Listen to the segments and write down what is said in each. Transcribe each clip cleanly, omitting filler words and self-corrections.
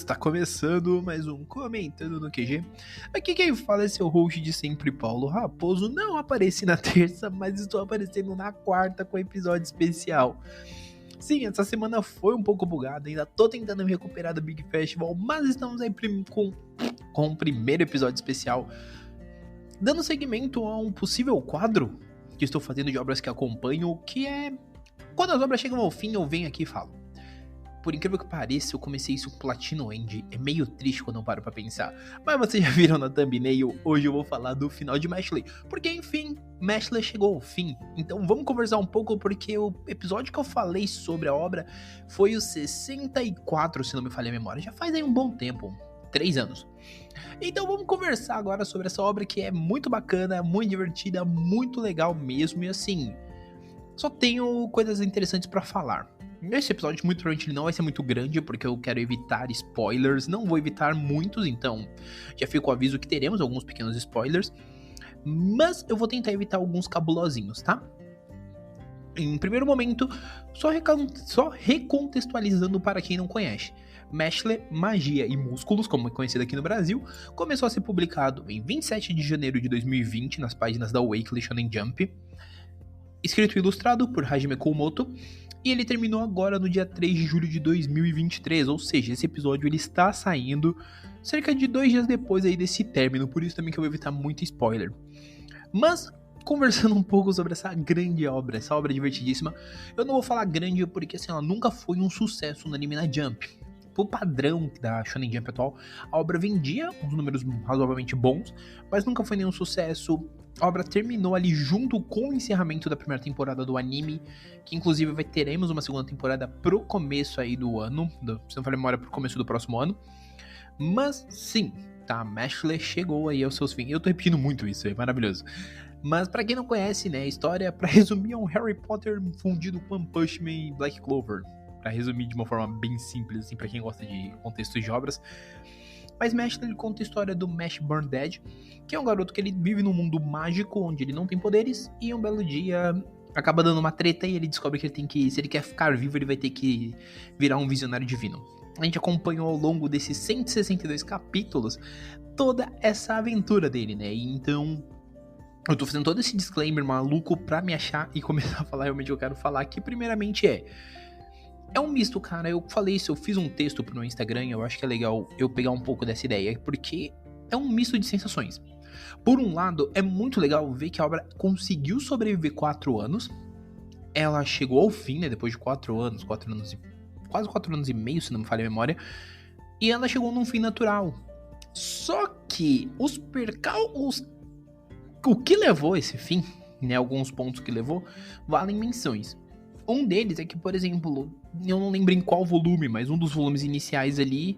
Está começando mais um Comentando no QG. Aqui quem fala é seu host de sempre, Paulo Raposo. Não apareci na terça, mas estou aparecendo na quarta com episódio especial. Sim, essa semana foi um pouco bugada, ainda tô tentando me recuperar do Big Festival, mas estamos aí com o primeiro episódio especial, dando seguimento a um possível quadro que estou fazendo de obras que acompanho, que é quando as obras chegam ao fim eu venho aqui e falo. Por incrível que pareça, eu comecei isso com Platino End. É meio triste quando eu paro pra pensar. Mas vocês já viram na thumbnail, hoje eu vou falar do final de Mashley. Porque, enfim, Mashley chegou ao fim. Então vamos conversar um pouco, porque o episódio que eu falei sobre a obra foi o 64, se não me falha a memória. Já faz aí um bom tempo, 3 anos. Então vamos conversar agora sobre essa obra que é muito bacana, muito divertida, muito legal mesmo. E assim, só tenho coisas interessantes pra falar. Esse episódio, muito provavelmente, ele não vai ser muito grande, porque eu quero evitar spoilers. Não vou evitar muitos, então já fica o aviso que teremos alguns pequenos spoilers. Mas eu vou tentar evitar alguns cabulosinhos, tá? Em primeiro momento, só recontextualizando para quem não conhece. Mashley, Magia e Músculos, como é conhecido aqui no Brasil, começou a ser publicado em 27 de janeiro de 2020 nas páginas da Weekly Shonen Jump. Escrito e ilustrado por Hajime Komoto. E ele terminou agora no dia 3 de julho de 2023, ou seja, esse episódio ele está saindo cerca de 2 dias depois aí desse término, por isso também que eu vou evitar muito spoiler. Mas, conversando um pouco sobre essa grande obra, essa obra divertidíssima, eu não vou falar grande porque assim, ela nunca foi um sucesso no anime na Jump. Pro padrão da Shonen Jump atual, a obra vendia uns números razoavelmente bons, mas nunca foi nenhum sucesso. A obra terminou ali junto com o encerramento da primeira temporada do anime, que inclusive teremos uma segunda temporada pro começo aí do ano, se não falei memória, pro começo do próximo ano. Mas sim, tá, Mashley chegou aí aos seus fins. Eu tô repetindo muito isso, é maravilhoso. Mas pra quem não conhece, né, a história, pra resumir, é um Harry Potter fundido com One Punch Man e Black Clover. Pra resumir de uma forma bem simples, assim, pra quem gosta de contextos de obras. Mas Mashley, ele conta a história do Mash Burn Dead, que é um garoto que ele vive num mundo mágico, onde ele não tem poderes, e um belo dia acaba dando uma treta e ele descobre que ele tem que, se ele quer ficar vivo, ele vai ter que virar um visionário divino. A gente acompanhou ao longo desses 162 capítulos toda essa aventura dele, né? E então eu tô fazendo todo esse disclaimer maluco pra me achar e começar a falar realmente o que eu quero falar, que primeiramente é um misto, cara. Eu falei isso, eu fiz um texto pro meu Instagram, eu acho que é legal eu pegar um pouco dessa ideia, porque é um misto de sensações. Por um lado, é muito legal ver que a obra conseguiu sobreviver 4 anos. Ela chegou ao fim, né, depois de 4 anos, quase 4 anos e meio, se não me falha a memória. E ela chegou num fim natural. Só que os percalços, o que levou esse fim, né, alguns pontos que levou, valem menções. Um deles é que, por exemplo, eu não lembro em qual volume, mas um dos volumes iniciais ali,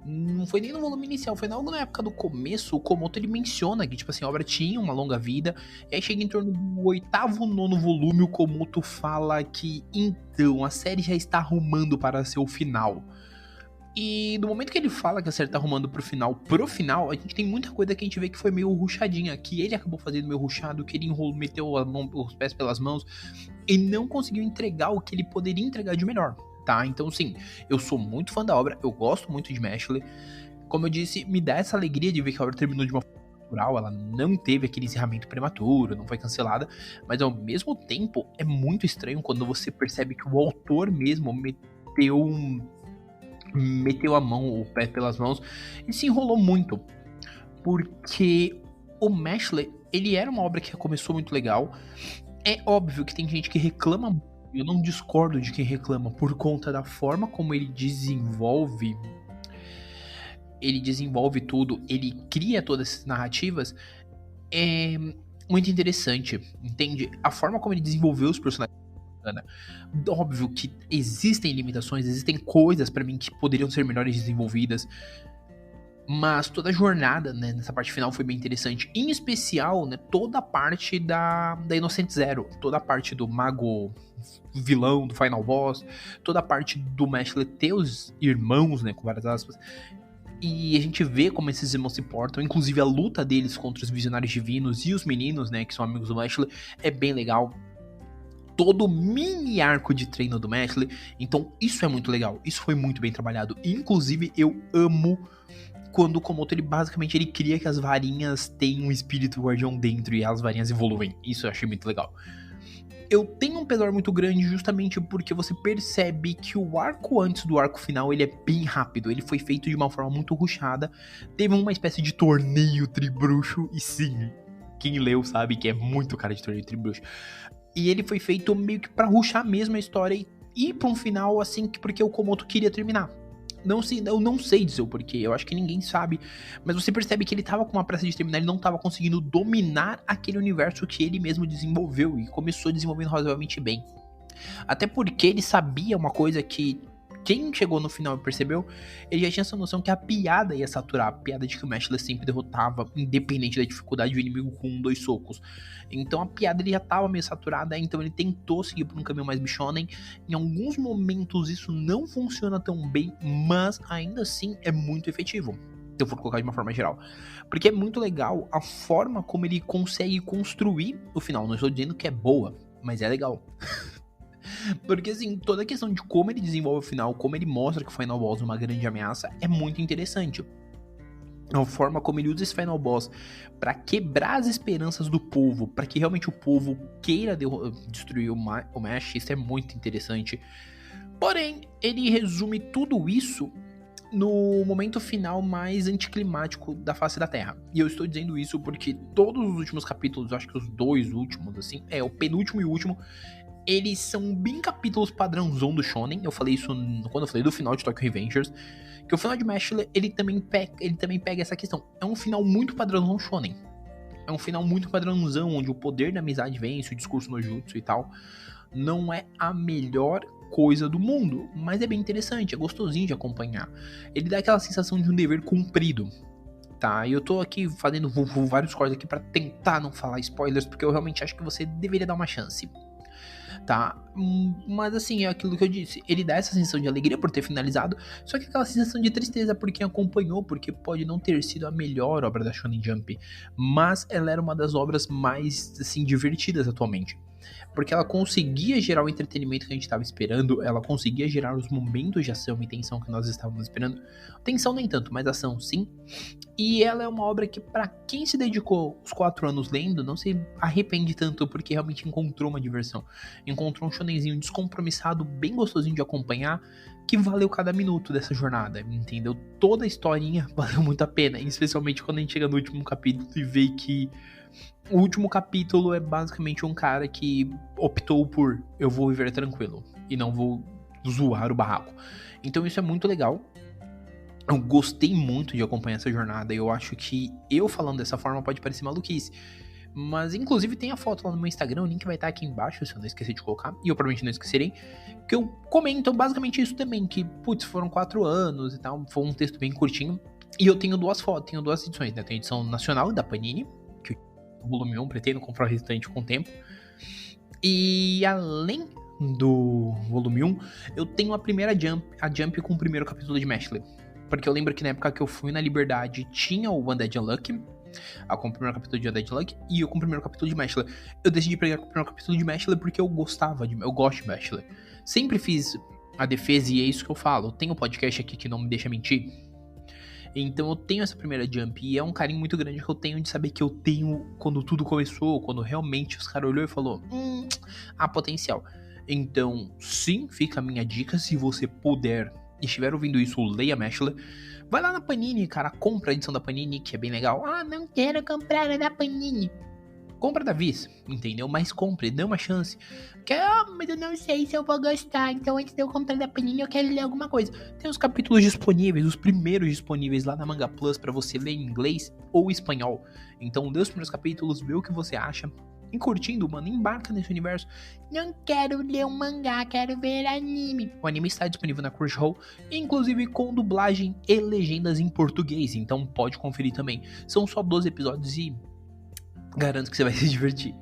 não foi nem no volume inicial, foi logo na época do começo, o Komoto ele menciona que, tipo assim, a obra tinha uma longa vida, e aí chega em torno do 8º, 9º volume, o Komoto fala que, então, a série já está arrumando para seu final. E no momento que ele fala que a série tá arrumando pro final, a gente tem muita coisa que a gente vê que foi meio rushadinha, que ele acabou fazendo meio rushado, que ele meteu os pés pelas mãos e não conseguiu entregar o que ele poderia entregar de melhor, tá? Então sim, eu sou muito fã da obra, eu gosto muito de Mashley. Como eu disse, me dá essa alegria de ver que a obra terminou de uma forma natural, ela não teve aquele encerramento prematuro, não foi cancelada, mas ao mesmo tempo é muito estranho quando você percebe que o autor mesmo meteu a mão, o pé pelas mãos e se enrolou muito, porque o Mashley, ele era uma obra que começou muito legal. É óbvio que tem gente que reclama, eu não discordo de quem reclama por conta da forma como ele desenvolve tudo, ele cria todas essas narrativas, é muito interessante, entende? A forma como ele desenvolveu os personagens. Óbvio que existem limitações, existem coisas pra mim que poderiam ser melhores desenvolvidas, mas toda a jornada, né, nessa parte final foi bem interessante, em especial, né, toda a parte da Innocent Zero, toda a parte do mago vilão, do final boss, toda a parte do Mashley ter os irmãos, né, com várias aspas, e a gente vê como esses irmãos se portam, inclusive a luta deles contra os visionários divinos e os meninos, né, que são amigos do Mashley, é bem legal. todo o mini arco de treino do Mashle. Então isso é muito legal, isso foi muito bem trabalhado. Inclusive eu amo quando o Komoto ele cria que as varinhas têm um espírito guardião dentro e as varinhas evoluem. Isso eu achei muito legal. Eu tenho um pesar muito grande justamente porque você percebe que o arco antes do arco final, ele é bem rápido. Ele foi feito de uma forma muito rushada. Teve uma espécie de torneio tribruxo. E sim, quem leu sabe que é muito cara de torneio tribruxo. E ele foi feito meio que pra rushar mesmo a história e ir pra um final assim, porque o Komoto queria terminar. Eu não sei dizer o porquê, eu acho que ninguém sabe, mas você percebe que ele tava com uma pressa de terminar, ele não tava conseguindo dominar aquele universo que ele mesmo desenvolveu e começou desenvolvendo razoavelmente bem. Até porque ele sabia uma coisa que quem chegou no final e percebeu, ele já tinha essa noção que a piada ia saturar, a piada de que o Mashle sempre derrotava, independente da dificuldade, o inimigo com 1, 2 socos. Então a piada ele já tava meio saturada, então ele tentou seguir por um caminho mais bichonem. Em alguns momentos isso não funciona tão bem, mas ainda assim é muito efetivo. Se eu for colocar de uma forma geral. Porque é muito legal a forma como ele consegue construir o final. Não estou dizendo que é boa, mas é legal. Porque, assim, toda a questão de como ele desenvolve o final, como ele mostra que o Final Boss é uma grande ameaça, é muito interessante. A forma como ele usa esse Final Boss pra quebrar as esperanças do povo, pra que realmente o povo queira destruir o Mash, isso é muito interessante. Porém, ele resume tudo isso no momento final mais anticlimático da face da Terra. E eu estou dizendo isso porque todos os últimos capítulos, acho que os 2 últimos, assim, o penúltimo e o último, eles são bem capítulos padrãozão do Shonen. Eu falei isso quando eu falei do final de Tokyo Revengers. Que o final de Mashle, ele também pega essa questão. É um final muito padrãozão Shonen. É um final muito padrãozão, onde o poder da amizade vence, o discurso no jutsu e tal. Não é a melhor coisa do mundo, mas é bem interessante, é gostosinho de acompanhar. Ele dá aquela sensação de um dever cumprido. Tá, e eu tô aqui fazendo vários cortes aqui pra tentar não falar spoilers, porque eu realmente acho que você deveria dar uma chance. Tá, mas assim, é aquilo que eu disse, ele dá essa sensação de alegria por ter finalizado, só que aquela sensação de tristeza por quem acompanhou, porque pode não ter sido a melhor obra da Shonen Jump, mas ela era uma das obras mais, assim, divertidas atualmente. Porque ela conseguia gerar o entretenimento que a gente estava esperando, ela conseguia gerar os momentos de ação e tensão que nós estávamos esperando. Tensão nem tanto, mas ação sim. E ela é uma obra que, para quem se dedicou os 4 anos lendo, não se arrepende tanto, porque realmente encontrou uma diversão. Encontrou um shonenzinho descompromissado, bem gostosinho de acompanhar, que valeu cada minuto dessa jornada, entendeu? Toda a historinha valeu muito a pena, especialmente quando a gente chega no último capítulo e vê que o último capítulo é basicamente um cara que optou por eu vou viver tranquilo e não vou zoar o barraco. Então isso é muito legal. Eu gostei muito de acompanhar essa jornada. Eu acho que eu falando dessa forma pode parecer maluquice. Mas inclusive tem a foto lá no meu Instagram, o link vai estar aqui embaixo, se eu não esquecer de colocar. E eu provavelmente não esquecerei. Que eu comento basicamente isso também. Que, putz, foram 4 anos e tal. Foi um texto bem curtinho. E eu tenho 2 fotos, tenho 2 edições, né? Tem a edição nacional da Panini, que o volume 1, pretendo comprar o restante com o tempo. E além do volume 1, eu tenho a primeira Jump, a Jump com o primeiro capítulo de Mashle. Porque eu lembro que na época que eu fui na Liberdade tinha o Undead Unluck, com o primeiro capítulo de Undead Unluck, e eu com o primeiro capítulo de Mashle. Eu decidi pegar o primeiro capítulo de Mashle porque eu gosto de Mashle. Sempre fiz a defesa e é isso que eu falo. Tem um podcast aqui que não me deixa mentir. Então eu tenho essa primeira Jump e é um carinho muito grande que eu tenho de saber que eu tenho quando tudo começou, quando realmente os caras olhou e falou, há potencial. Então, sim, fica a minha dica, se você puder e estiver ouvindo isso, leia Mashle. Vai lá na Panini, cara, compra a edição da Panini, que é bem legal. Ah, não quero comprar a da Panini. Compra da Viz, entendeu? Mas compre, dê uma chance. Porque, mas eu não sei se eu vou gostar. Então, antes de eu comprar da Panini, eu quero ler alguma coisa. Tem os capítulos disponíveis, os primeiros disponíveis lá na Manga Plus pra você ler em inglês ou espanhol. Então, lê os primeiros capítulos, vê o que você acha. E curtindo, mano, embarca nesse universo. Não quero ler um mangá, quero ver anime. O anime está disponível na Crunchyroll, inclusive com dublagem e legendas em português. Então, pode conferir também. São só 12 episódios e garanto que você vai se divertir.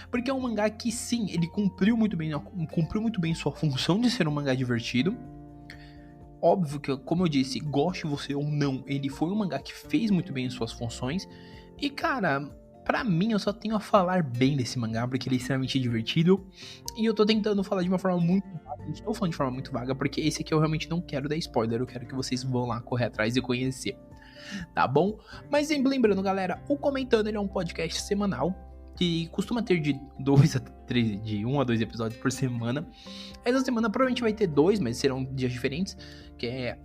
Porque é um mangá que, sim, ele cumpriu muito bem sua função de ser um mangá divertido. Óbvio que, como eu disse, goste você ou não, ele foi um mangá que fez muito bem suas funções. E, cara, Pra mim, eu só tenho a falar bem desse mangá, porque ele é extremamente divertido. E eu tô tentando falar de uma forma muito vaga. Estou falando de forma muito vaga, porque esse aqui eu realmente não quero dar spoiler. Eu quero que vocês vão lá correr atrás e conhecer, tá bom? Mas sempre lembrando, galera, o Comentando ele é um podcast semanal que costuma ter de 1 a 2 episódios por semana. Essa semana provavelmente vai ter 2, mas serão dias diferentes, que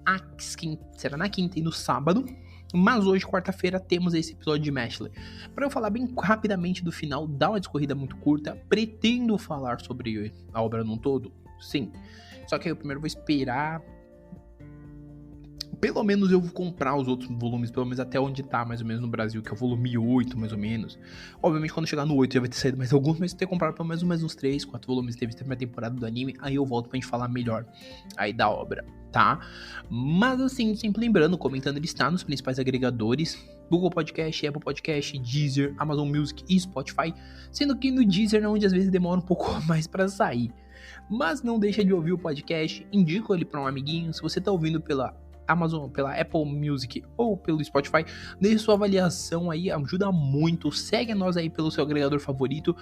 será na quinta e no sábado. Mas hoje, quarta-feira, temos esse episódio de Mashle. Para eu falar bem rapidamente do final, dá uma discorrida muito curta. Pretendo falar sobre a obra num todo? Sim. Só que eu primeiro vou esperar. Pelo menos eu vou comprar os outros volumes, pelo menos até onde tá, mais ou menos no Brasil, que é o volume 8, mais ou menos. Obviamente, quando chegar no 8 já vai ter saído mais alguns, mas eu ter comprado pelo menos mais uns 3, 4 volumes, teve a primeira temporada do anime, aí eu volto pra gente falar melhor aí da obra, tá? Mas assim, sempre lembrando, Comentando ele está nos principais agregadores, Google Podcast, Apple Podcast, Deezer, Amazon Music e Spotify, sendo que no Deezer é onde às vezes demora um pouco mais pra sair. Mas não deixa de ouvir o podcast, indica ele pra um amiguinho, se você tá ouvindo pela Amazon, pela Apple Music ou pelo Spotify, deixe sua avaliação aí, ajuda muito, segue nós aí pelo seu agregador favorito,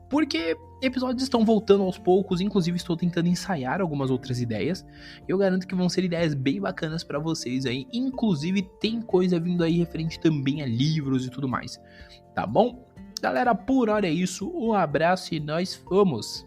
porque episódios estão voltando aos poucos, inclusive estou tentando ensaiar algumas outras ideias, eu garanto que vão ser ideias bem bacanas pra vocês aí, inclusive tem coisa vindo aí referente também a livros e tudo mais, tá bom? Galera, por hora é isso, um abraço e nós fomos!